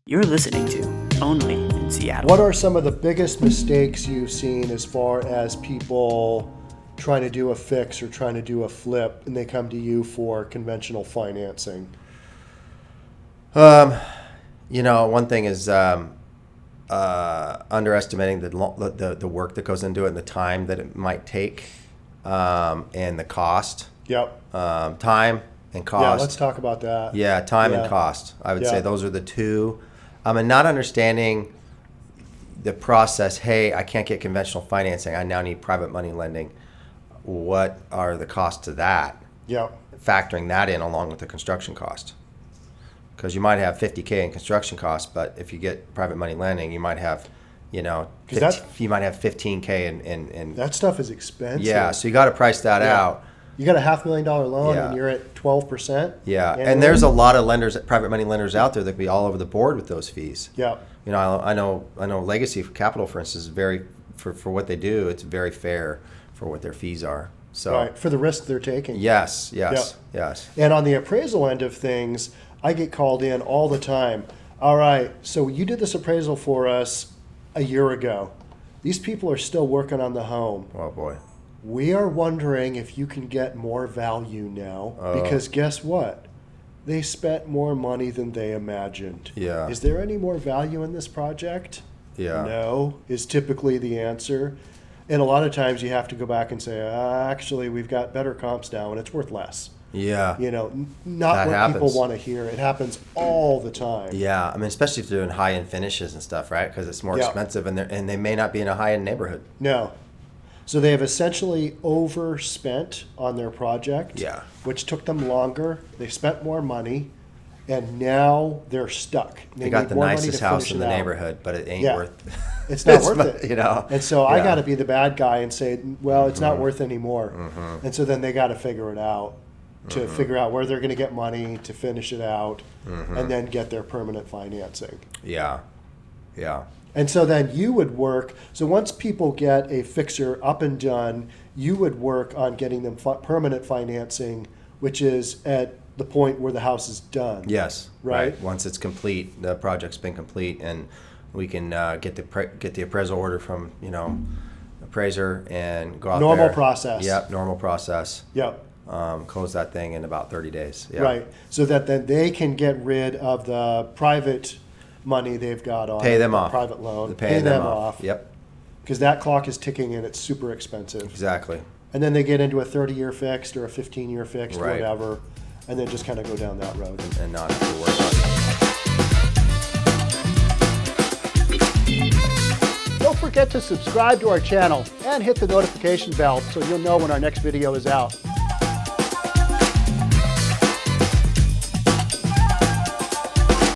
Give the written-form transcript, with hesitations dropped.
You're listening to Only in Seattle. What are some of the biggest mistakes you've seen as far as people trying to do a fix or trying to do a flip and they come to you for conventional financing? One thing is underestimating the work that goes into it and the time that it might take, and the cost. Yep. Time and cost. Yeah, let's talk about that. Yeah, time and cost. I would say those are the two. And not understanding the process. Hey, I can't get conventional financing. I now need private money lending. What are the costs to that? Yep. Factoring that in along with the construction cost. Because you might have $50K in construction costs, but if you get private money lending, you might have, you might have $15K in that stuff is expensive. Yeah, so you got to price that out. You got a $500,000 loan and you're at 12%. Yeah, and there's a lot of lenders, private money lenders out there that can be all over the board with those fees. Yeah. I know Legacy Capital, for instance, is very for what they do. It's very fair for what their fees are. So right, for the risk they're taking. Yes. And on the appraisal end of things, I get called in all the time. All right, so you did this appraisal for us a year ago. These people are still working on the home. Oh boy. We are wondering if you can get more value now, because guess what? They spent more money than they imagined. Yeah. Is there any more value in this project? Yeah. No, is typically the answer. And a lot of times you have to go back and say, actually, we've got better comps now and it's worth less. Yeah. Not that what happens. People want to hear. It happens all the time. Yeah, especially if they're doing high-end finishes and stuff, right? Because it's more expensive and they may not be in a high-end neighborhood. No. So they have essentially overspent on their project, which took them longer. They spent more money, and now they're stuck. They got the nicest house in the neighborhood, but it ain't worth it. It's not worth it. And so I got to be the bad guy and say, well, it's not worth anymore. And so then they got to figure it out, to figure out where they're going to get money to finish it out, and then get their permanent financing. Yeah. And so then you would work, so once people get a fixer up and done, you would work on getting them permanent financing, which is at the point where the house is done. Yes. Right? Once it's complete, the project's been complete, and we can get the appraisal order from, appraiser and go out there. Normal process. Yep, normal process. Yep. Close that thing in about 30 days. Yeah. Right. So that then they can get rid of the private money they've got on pay them off. Private loan. Pay them off. Yep. Because that clock is ticking and it's super expensive. Exactly. And then they get into a 30-year fixed or a 15-year fixed, whatever, and then just kind of go down that road. And not have to work on it. Don't forget to subscribe to our channel and hit the notification bell so you'll know when our next video is out.